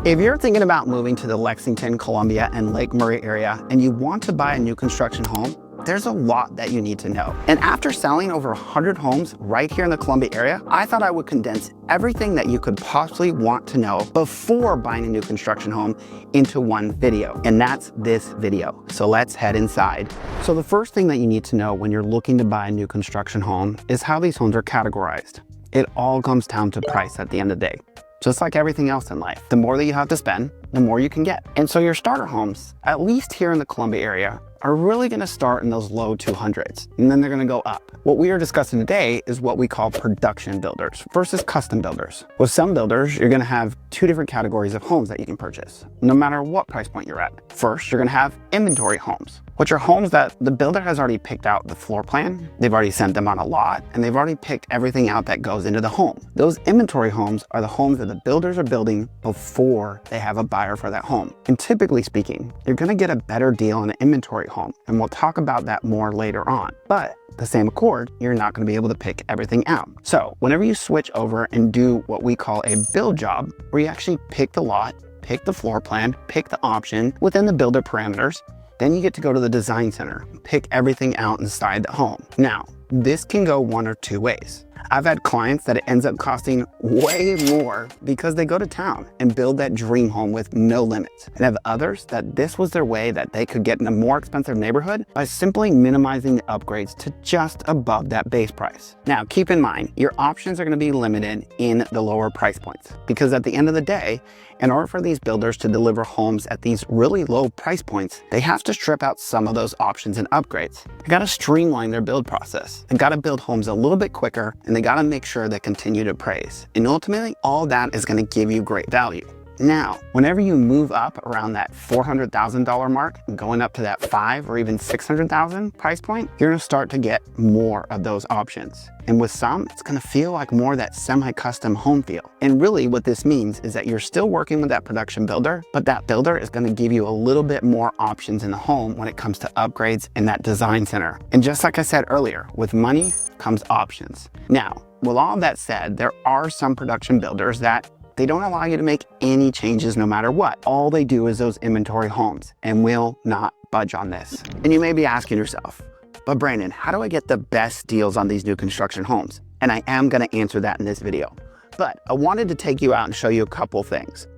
If you're thinking about moving to the Lexington, Columbia, and Lake Murray area and you want to buy a new construction home, there's a lot that you need to know. And after selling over 100 homes right here in the Columbia area, I thought I would condense everything that you could possibly want to know before buying a new construction home into one video. And that's this video. So let's head inside. So the first thing that you need to know when you're looking to buy a new construction home is how these homes are categorized. It all comes down to price at the end of the day. Just like everything else in life, the more that you have to spend, the more you can get. And so your starter homes, at least here in the Columbia area, are really gonna start in those low 200s, and then they're gonna go up. What we are discussing today is what we call production builders versus custom builders. With some builders, you're gonna have two different categories of homes that you can purchase, no matter what price point you're at. First, you're gonna have inventory homes, which are homes that the builder has already picked out the floor plan, they've already sent them on a lot, and they've already picked everything out that goes into the home. Those inventory homes are the homes that the builders are building before they have a buyer for that home. And typically speaking, you're gonna get a better deal on an inventory home, and we'll talk about that more later on. But the same accord, you're not gonna be able to pick everything out. So whenever you switch over and do what we call a build job, where you actually pick the lot, pick the floor plan, pick the option within the builder parameters, then you get to go to the design center, pick everything out inside the home. Now, this can go one or two ways. I've had clients that it ends up costing way more because they go to town and build that dream home with no limits. And have others that this was their way that they could get in a more expensive neighborhood by simply minimizing the upgrades to just above that base price. Now, keep in mind, your options are gonna be limited in the lower price points because at the end of the day, in order for these builders to deliver homes at these really low price points, they have to strip out some of those options and upgrades. They gotta streamline their build process. They gotta build homes a little bit quicker, and they gotta make sure they continue to appraise. And ultimately, all that is gonna give you great value. Now, whenever you move up around that $400,000 mark and going up to that $500,000 or even $600,000 price point, you're gonna start to get more of those options. And with some, it's gonna feel like more of that semi-custom home feel. And really what this means is that you're still working with that production builder, but that builder is gonna give you a little bit more options in the home when it comes to upgrades in that design center. And just like I said earlier, with money comes options. Now, with all that said, there are some production builders that they don't allow you to make any changes no matter what. All they do is those inventory homes and will not budge on this. And you may be asking yourself, but Brandon, how do I get the best deals on these new construction homes? And I am gonna answer that in this video. But I wanted to take you out and show you a couple things.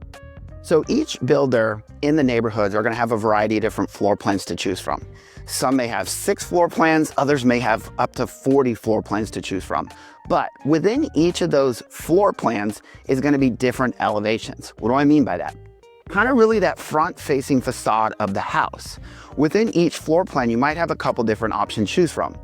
So each builder in the neighborhoods are gonna have a variety of different floor plans to choose from. Some may have 6 floor plans, others may have up to 40 floor plans to choose from. But within each of those floor plans is gonna be different elevations. What do I mean by that? Kind of really that front-facing facade of the house. Within each floor plan, you might have a couple different options to choose from.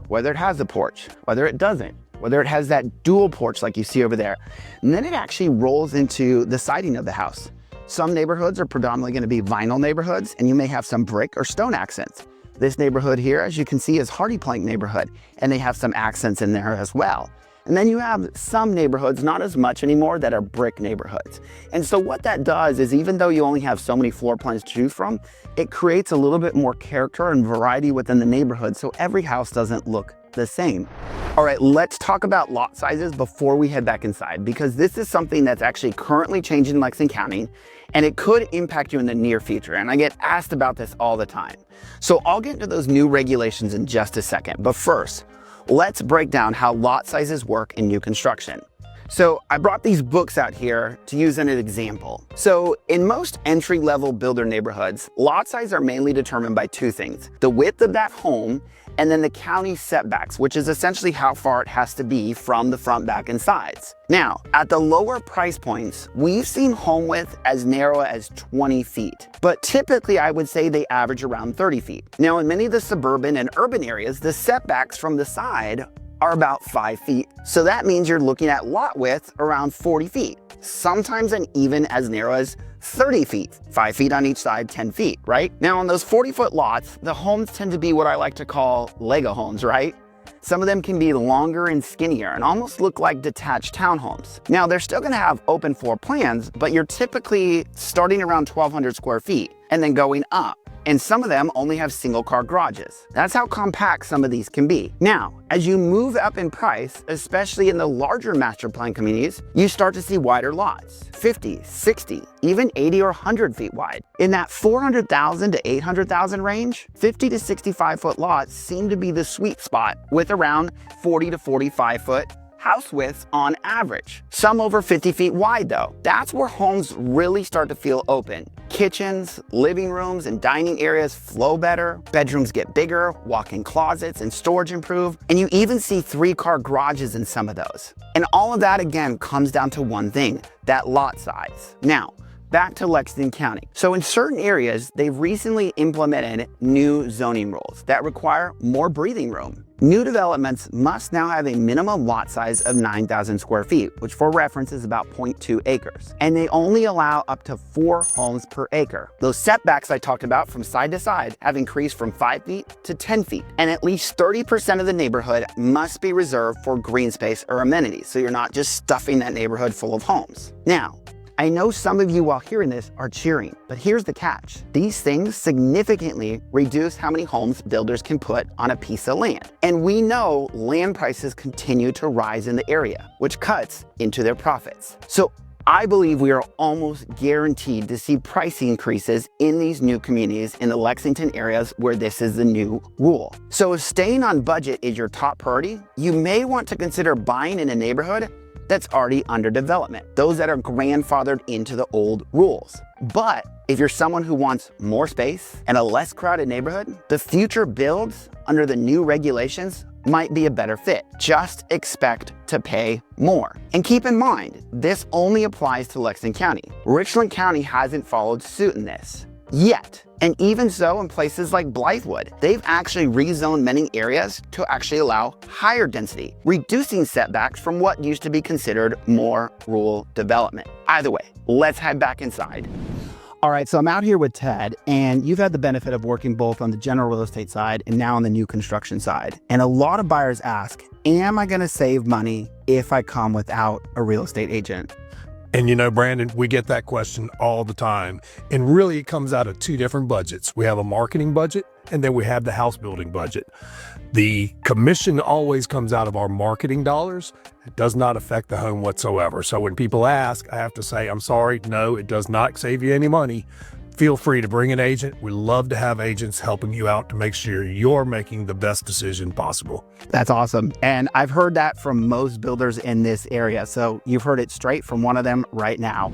Whether it has a porch, whether it doesn't, whether it has that dual porch like you see over there. And then it actually rolls into the siding of the house. Some neighborhoods are predominantly gonna be vinyl neighborhoods, and you may have some brick or stone accents. This neighborhood here, as you can see, is hardy plank neighborhood, and they have some accents in there as well. And then you have some neighborhoods, not as much anymore, that are brick neighborhoods. And so what that does is even though you only have so many floor plans to choose from, it creates a little bit more character and variety within the neighborhood so every house doesn't look the same. All right, let's talk about lot sizes before we head back inside, because this is something that's actually currently changing in Lexington County, and it could impact you in the near future. And I get asked about this all the time. So I'll get into those new regulations in just a second. But first, let's break down how lot sizes work in new construction. So I brought these books out here to use as an example. So in most entry-level builder neighborhoods, lot size are mainly determined by two things: the width of that home and then the county setbacks, which is essentially how far it has to be from the front, back, and sides. Now, at the lower price points, we've seen home width as narrow as 20 feet, but typically I would say they average around 30 feet. Now, in many of the suburban and urban areas, the setbacks from the side are about 5 feet. So that means you're looking at lot width around 40 feet, sometimes an even as narrow as 30 feet, 5 feet on each side, 10 feet, right? Now on those 40-foot lots, the homes tend to be what I like to call Lego homes, right? Some of them can be longer and skinnier and almost look like detached townhomes. Now they're still gonna have open floor plans, but you're typically starting around 1,200 square feet and then going up. and some of them only have single car garages. That's how compact some of these can be. Now, as you move up in price, especially in the larger master plan communities, you start to see wider lots, 50, 60, even 80 or 100 feet wide. In that 400,000 to 800,000 range, 50 to 65 foot lots seem to be the sweet spot, with around 40 to 45 foot house widths on average. Some over 50 feet wide though. That's where homes really start to feel open. Kitchens, living rooms, and dining areas flow better. Bedrooms get bigger, walk-in closets and storage improve, and you even see 3-car garages in some of those. And all of that again comes down to one thing, that lot size. Now, back to Lexington County. So in certain areas, they've recently implemented new zoning rules that require more breathing room. New developments must now have a minimum lot size of 9,000 square feet, which for reference is about 0.2 acres. And they only allow up to 4 homes per acre. Those setbacks I talked about from side to side have increased from 5 feet to 10 feet. And at least 30% of the neighborhood must be reserved for green space or amenities, so you're not just stuffing that neighborhood full of homes. Now, I know some of you while hearing this are cheering, but here's the catch. These things significantly reduce how many homes builders can put on a piece of land. And we know land prices continue to rise in the area, which cuts into their profits. So I believe we are almost guaranteed to see price increases in these new communities in the Lexington areas where this is the new rule. So if staying on budget is your top priority, you may want to consider buying in a neighborhood that's already under development, those that are grandfathered into the old rules. But if you're someone who wants more space and a less crowded neighborhood, the future builds under the new regulations might be a better fit. Just expect to pay more. And keep in mind, this only applies to Lexington County. Richland County hasn't followed suit in this yet. And even so, in places like Blythewood, they've actually rezoned many areas to actually allow higher density, reducing setbacks from what used to be considered more rural development. Either way, let's head back inside. All right, so I'm out here with Ted, and you've had the benefit of working both on the general real estate side and now on the new construction side. And a lot of buyers ask, am I gonna save money if I come without a real estate agent? And you know, Brandon, we get that question all the time. And really it comes out of 2 different budgets. We have a marketing budget, and then we have the house building budget. The commission always comes out of our marketing dollars. It does not affect the home whatsoever. So when people ask, I have to say, I'm sorry, no, it does not save you any money. Feel free to bring an agent. We love to have agents helping you out to make sure you're making the best decision possible. That's awesome. And I've heard that from most builders in this area. So you've heard it straight from one of them right now.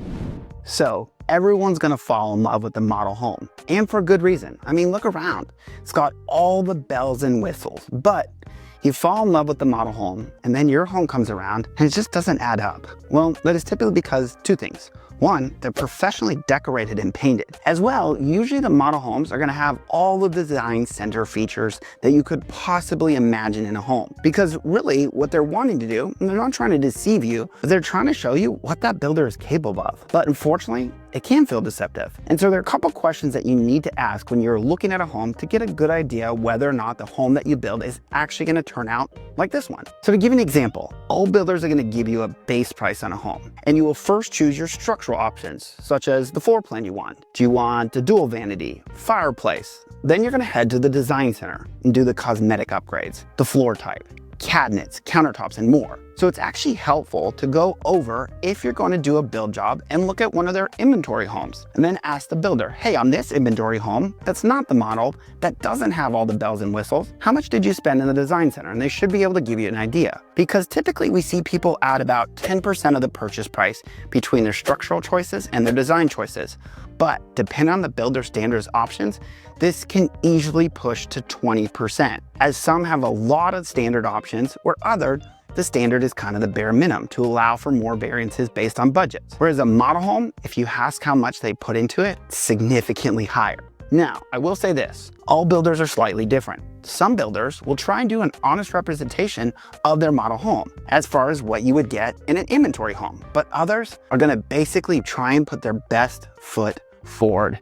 So everyone's gonna fall in love with the model home, and for good reason. I mean, look around. It's got all the bells and whistles, but you fall in love with the model home, and then your home comes around and it just doesn't add up. Well, that is typically because 2 things. One, they're professionally decorated and painted. As well, usually the model homes are gonna have all the design center features that you could possibly imagine in a home. Because really, what they're wanting to do, and they're not trying to deceive you, but they're trying to show you what that builder is capable of. But unfortunately, it can feel deceptive. And so there are a couple questions that you need to ask when you're looking at a home to get a good idea whether or not the home that you build is actually gonna turn out like this one. So to give you an example, all builders are gonna give you a base price on a home, and you will first choose your structural options, such as the floor plan you want. Do you want a dual vanity, fireplace? Then you're gonna head to the design center and do the cosmetic upgrades, the floor type, cabinets, countertops, and more. So it's actually helpful to go over if you're going to do a build job and look at one of their inventory homes and then ask the builder, hey, on this inventory home, that's not the model, that doesn't have all the bells and whistles, how much did you spend in the design center? And they should be able to give you an idea. Because typically we see people add about 10% of the purchase price between their structural choices and their design choices. But depending on the builder standards options, this can easily push to 20%, as some have a lot of standard options where others, the standard is kind of the bare minimum to allow for more variances based on budgets. Whereas a model home, if you ask how much they put into it, it's significantly higher. Now, I will say this, all builders are slightly different. Some builders will try and do an honest representation of their model home as far as what you would get in an inventory home, but others are gonna basically try and put their best foot forward.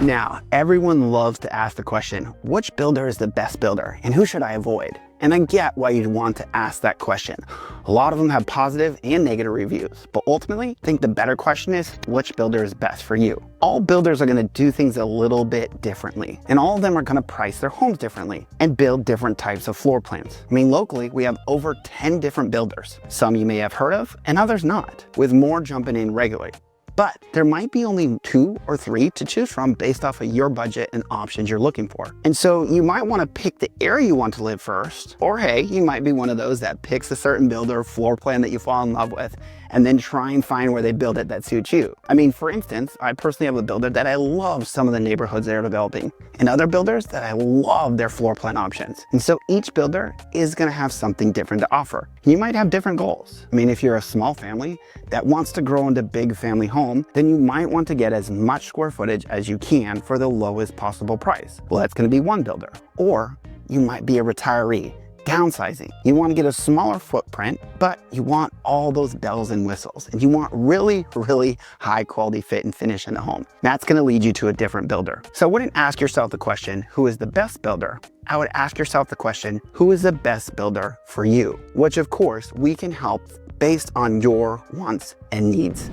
Now, everyone loves to ask the question, which builder is the best builder and who should I avoid? And I get why you'd want to ask that question. A lot of them have positive and negative reviews, but ultimately, I think the better question is which builder is best for you. All builders are gonna do things a little bit differently, and all of them are gonna price their homes differently and build different types of floor plans. I mean, locally, we have over 10 different builders. Some you may have heard of and others not, with more jumping in regularly. But there might be only 2 or 3 to choose from based off of your budget and options you're looking for. And so you might want to pick the area you want to live first, or hey, you might be one of those that picks a certain builder or floor plan that you fall in love with and then try and find where they build it that suits you. I mean, for instance, I personally have a builder that I love some of the neighborhoods they're developing, and other builders that I love their floor plan options. And so each builder is gonna have something different to offer. You might have different goals. I mean, if you're a small family that wants to grow into a big family home, then you might want to get as much square footage as you can for the lowest possible price. Well, that's gonna be one builder. Or you might be a retiree, downsizing. You want to get a smaller footprint, but you want all those bells and whistles, and you want really, really high quality fit and finish in the home. That's going to lead you to a different builder. So I wouldn't ask yourself the question, who is the best builder? I would ask yourself the question, who is the best builder for you? Which of course we can help based on your wants and needs.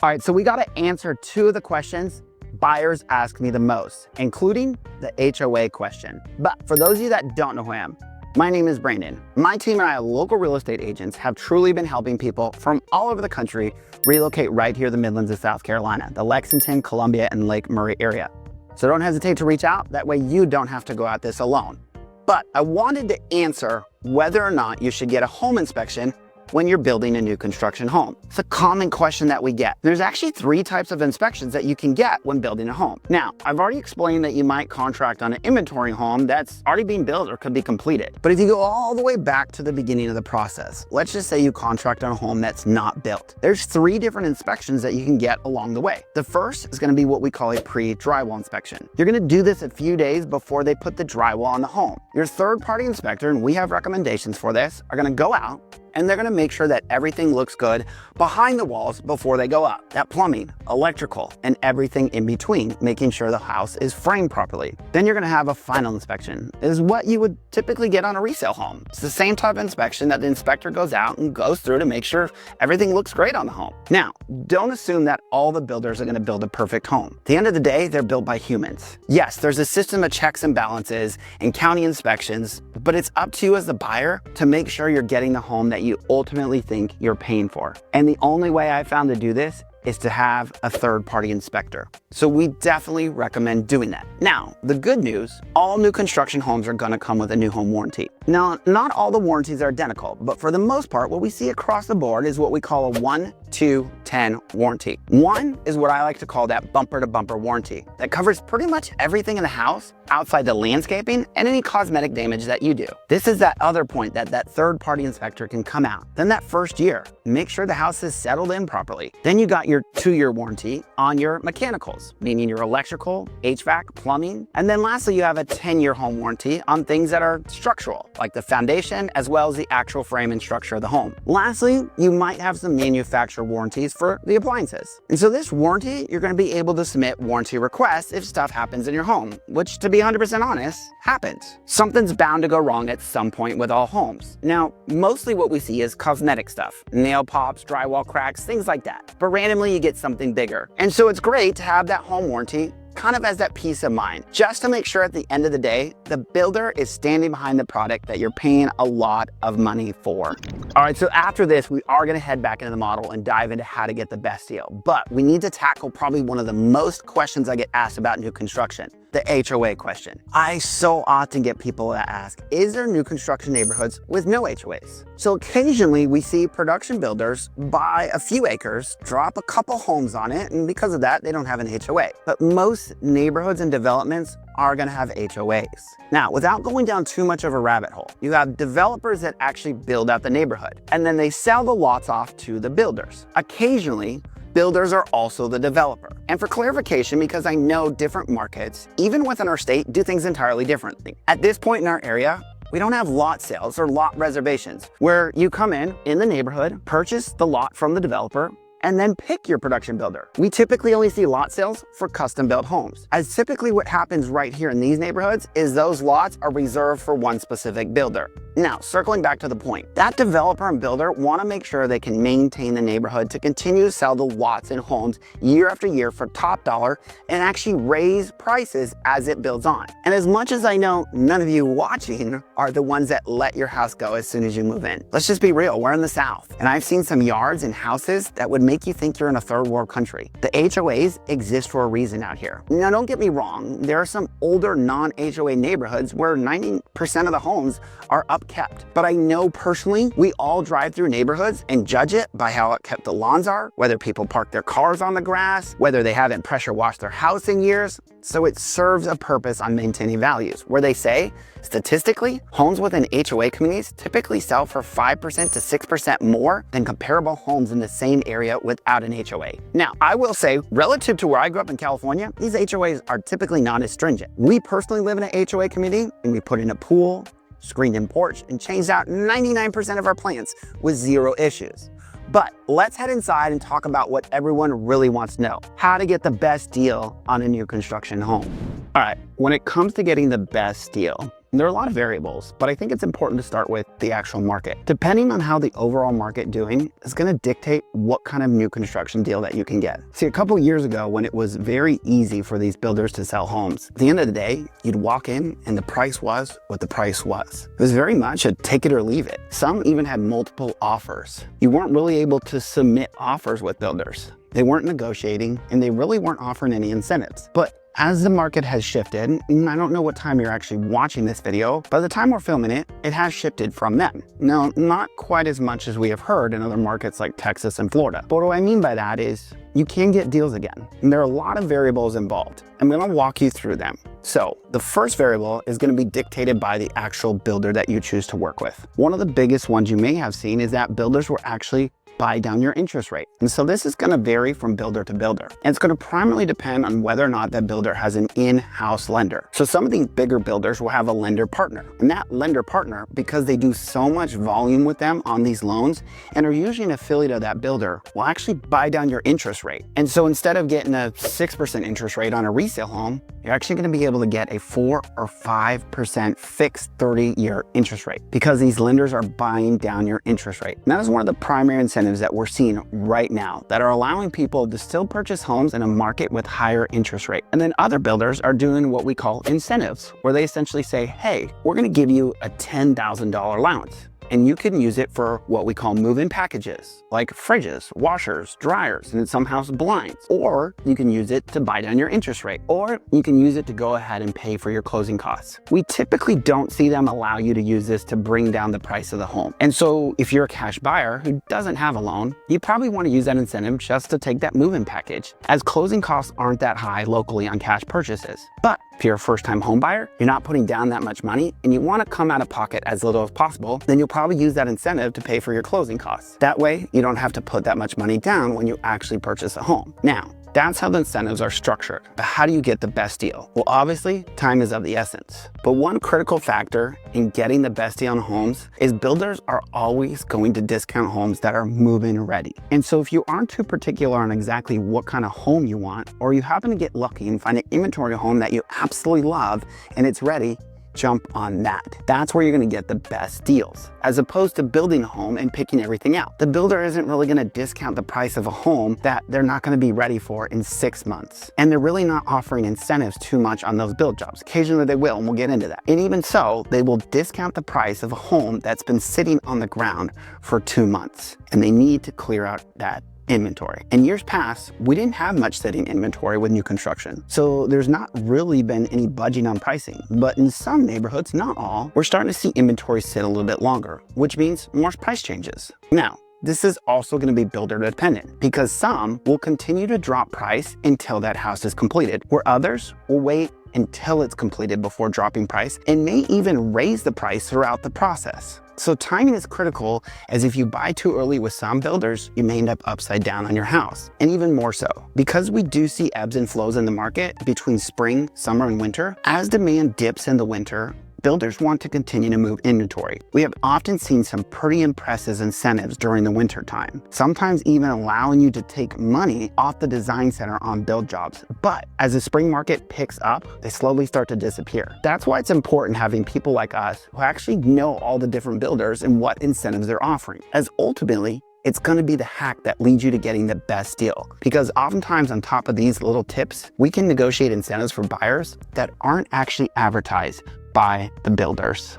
All right, so we got to answer 2 of the questions buyers ask me the most, including the HOA question. But for those of you that don't know who I am, my name is Brandon. My team and I, local real estate agents, have truly been helping people from all over the country relocate right here in the Midlands of South Carolina, the Lexington, Columbia, and Lake Murray area. So don't hesitate to reach out. That way you don't have to go at this alone. But I wanted to answer whether or not you should get a home inspection when you're building a new construction home. It's a common question that we get. There's actually 3 types of inspections that you can get when building a home. Now, I've already explained that you might contract on an inventory home that's already being built or could be completed. But if you go all the way back to the beginning of the process, let's just say you contract on a home that's not built. There's 3 different inspections that you can get along the way. The first is gonna be what we call a pre-drywall inspection. You're gonna do this a few days before they put the drywall on the home. Your third-party inspector, and we have recommendations for this, are gonna go out and they're gonna make sure that everything looks good behind the walls before they go up. That plumbing, electrical, and everything in between, making sure the house is framed properly. Then you're gonna have a final inspection, is what you would typically get on a resale home. It's the same type of inspection that the inspector goes out and goes through to make sure everything looks great on the home. Now, don't assume that all the builders are gonna build a perfect home. At the end of the day, they're built by humans. Yes, there's a system of checks and balances and county inspections, but it's up to you as the buyer to make sure you're getting the home that you ultimately think you're paying for. And the only way I found to do this is to have a third-party inspector. So we definitely recommend doing that. Now, the good news, all new construction homes are gonna come with a new home warranty. Now, not all the warranties are identical, but for the most part, what we see across the board is what we call a 1, 2, 10 warranty. 1 is what I like to call that bumper-to-bumper warranty that covers pretty much everything in the house outside the landscaping and any cosmetic damage that you do. This is that other point that third-party inspector can come out. Then that first year, make sure the house is settled in properly. Then you got your 2-year warranty on your mechanicals, meaning your electrical, HVAC, plumbing. And then lastly, you have a 10-year home warranty on things that are structural, like the foundation, as well as the actual frame and structure of the home. Lastly, you might have some manufacturer warranties for the appliances. And so this warranty, you're gonna be able to submit warranty requests if stuff happens in your home, which to be 100% honest, happens. Something's bound to go wrong at some point with all homes. Now, mostly what we see is cosmetic stuff, nail pops, drywall cracks, things like that. But randomly you get something bigger. And so it's great to have that home warranty kind of as that peace of mind, just to make sure at the end of the day, the builder is standing behind the product that you're paying a lot of money for. All right, so after this, we are gonna head back into the model and dive into how to get the best deal. But we need to tackle probably one of the most questions I get asked about new construction, the HOA question. I so often get people that ask, is there new construction neighborhoods with no HOAs? So occasionally we see production builders buy a few acres, drop a couple homes on it, and because of that, they don't have an HOA. But most neighborhoods and developments are gonna have HOAs. Now, without going down too much of a rabbit hole, you have developers that actually build out the neighborhood, and then they sell the lots off to the builders. Occasionally, builders are also the developer. And for clarification, because I know different markets, even within our state, do things entirely differently. At this point in our area, we don't have lot sales or lot reservations, where you come in the neighborhood, purchase the lot from the developer, and then pick your production builder. We typically only see lot sales for custom built homes, as typically what happens right here in these neighborhoods is those lots are reserved for one specific builder. Now, circling back to the point, that developer and builder want to make sure they can maintain the neighborhood to continue to sell the lots and homes year after year for top dollar and actually raise prices as it builds on. And as much as I know none of you watching are the ones that let your house go as soon as you move in. Let's just be real, we're in the South, and I've seen some yards and houses that would make you think you're in a third world country. The HOAs exist for a reason out here. Now, don't get me wrong, there are some older non-HOA neighborhoods where 90% of the homes are upkept. But I know personally, we all drive through neighborhoods and judge it by how upkept the lawns are, whether people park their cars on the grass, whether they haven't pressure washed their house in years. So it serves a purpose on maintaining values, where they say, statistically, homes within HOA communities typically sell for 5% to 6% more than comparable homes in the same area without an HOA. Now, I will say, relative to where I grew up in California, these HOAs are typically not as stringent. We personally live in an HOA community and we put in a pool, screened-in porch, and changed out 99% of our plants with zero issues. But let's head inside and talk about what everyone really wants to know: how to get the best deal on a new construction home. All right, when it comes to getting the best deal, there are a lot of variables, but I think it's important to start with the actual market. Depending on how the overall market doing is going to dictate what kind of new construction deal that you can get. See, a couple years ago, when it was very easy for these builders to sell homes, at the end of the day, you'd walk in and the price was what the price was. It was very much a take it or leave it. Some even had multiple offers. You weren't really able to submit offers with builders. They weren't negotiating and they really weren't offering any incentives. But as the market has shifted, and I don't know what time you're actually watching this video, by the time we're filming it, it has shifted from then. Now, not quite as much as we have heard in other markets like Texas and Florida. But what I mean by that is you can get deals again. And there are a lot of variables involved. I'm gonna walk you through them. So the first variable is gonna be dictated by the actual builder that you choose to work with. One of the biggest ones you may have seen is that builders will actually buy down your interest rate. And so this is gonna vary from builder to builder. And it's gonna primarily depend on whether or not that builder has an in-house lender. So some of these bigger builders will have a lender partner. And that lender partner, because they do so much volume with them on these loans and are usually an affiliate of that builder, will actually buy down your interest rate. And so instead of getting a 6% interest rate on a resale home, you're actually gonna be able to get a 4 or 5% fixed 30-year interest rate because these lenders are buying down your interest rate. And that is one of the primary incentives that we're seeing right now that are allowing people to still purchase homes in a market with higher interest rate. And then other builders are doing what we call incentives, where they essentially say, hey, we're gonna give you a $10,000 allowance. And you can use it for what we call move-in packages, like fridges, washers, dryers, and in some houses blinds. Or you can use it to buy down your interest rate. Or you can use it to go ahead and pay for your closing costs. We typically don't see them allow you to use this to bring down the price of the home. And so if you're a cash buyer who doesn't have a loan, you probably want to use that incentive just to take that move-in package, as closing costs aren't that high locally on cash purchases. But if you're a first-time home buyer, you're not putting down that much money, and you want to come out of pocket as little as possible, then you'll probably use that incentive to pay for your closing costs. That way, you don't have to put that much money down when you actually purchase a home. Now, that's how the incentives are structured. But how do you get the best deal? Well, obviously, time is of the essence. But one critical factor in getting the best deal on homes is builders are always going to discount homes that are move-in ready. And so if you aren't too particular on exactly what kind of home you want, or you happen to get lucky and find an inventory home that you absolutely love and it's ready, jump on that. That's where you're gonna get the best deals, as opposed to building a home and picking everything out. The builder isn't really gonna discount the price of a home that they're not gonna be ready for in 6 months. And they're really not offering incentives too much on those build jobs. Occasionally they will, and we'll get into that. And even so, they will discount the price of a home that's been sitting on the ground for 2 months. And they need to clear out that inventory. In years past, we didn't have much sitting inventory with new construction. So there's not really been any budging on pricing, but in some neighborhoods, not all, we're starting to see inventory sit a little bit longer, which means more price changes. Now, this is also going to be builder dependent because some will continue to drop price until that house is completed, where others will wait until it's completed before dropping price and may even raise the price throughout the process. So timing is critical, as if you buy too early with some builders, you may end up upside down on your house. And even more so, because we do see ebbs and flows in the market between spring, summer, and winter, as demand dips in the winter, builders want to continue to move inventory. We have often seen some pretty impressive incentives during the winter time, sometimes even allowing you to take money off the design center on build jobs. But as the spring market picks up, they slowly start to disappear. That's why it's important having people like us who actually know all the different builders and what incentives they're offering, as ultimately, it's going to be the hack that leads you to getting the best deal. Because oftentimes on top of these little tips, we can negotiate incentives for buyers that aren't actually advertised by the builders.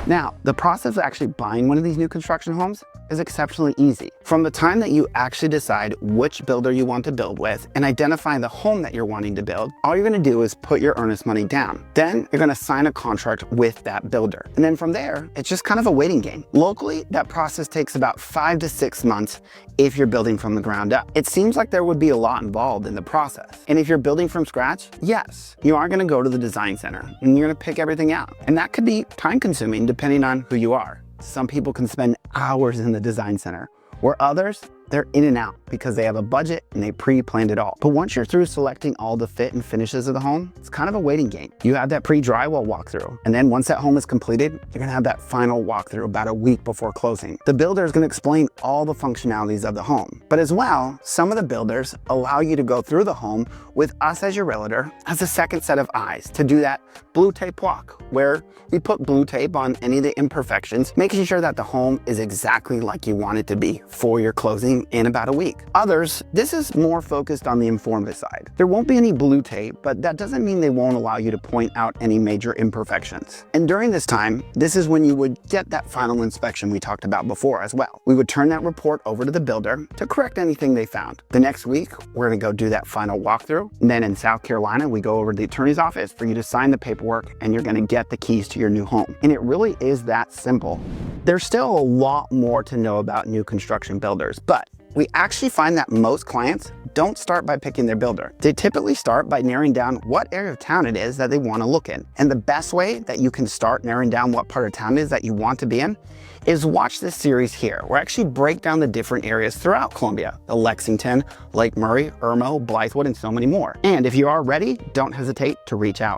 Now, the process of actually buying one of these new construction homes is exceptionally easy. From the time that you actually decide which builder you want to build with and identify the home that you're wanting to build, all you're gonna do is put your earnest money down. Then you're gonna sign a contract with that builder. And then from there, it's just kind of a waiting game. Locally, that process takes about 5 to 6 months if you're building from the ground up. It seems like there would be a lot involved in the process. And if you're building from scratch, yes, you are gonna go to the design center and you're gonna pick everything out. And that could be time consuming depending on who you are. Some people can spend hours in the design center, where others, they're in and out because they have a budget and they pre-planned it all. But once you're through selecting all the fit and finishes of the home, it's kind of a waiting game. You have that pre-drywall walkthrough. And then once that home is completed, you're gonna have that final walkthrough about a week before closing. The builder is gonna explain all the functionalities of the home. But as well, some of the builders allow you to go through the home with us as your realtor as a second set of eyes to do that blue tape walk, where we put blue tape on any of the imperfections, making sure that the home is exactly like you want it to be for your closing in about a week. Others, this is more focused on the informative side. There won't be any blue tape, but that doesn't mean they won't allow you to point out any major imperfections. And during this time, this is when you would get that final inspection we talked about before as well. We would turn that report over to the builder to correct anything they found. The next week, we're gonna go do that final walkthrough. And then in South Carolina, we go over to the attorney's office for you to sign the paperwork and you're gonna get the keys to your new home. And it really is that simple. There's still a lot more to know about new construction builders, but we actually find that most clients don't start by picking their builder. They typically start by narrowing down what area of town it is that they want to look in. And the best way that you can start narrowing down what part of town it is that you want to be in is watch this series here, where I actually break down the different areas throughout Columbia, the Lexington, Lake Murray, Irmo, Blythewood, and so many more. And if you are ready, don't hesitate to reach out.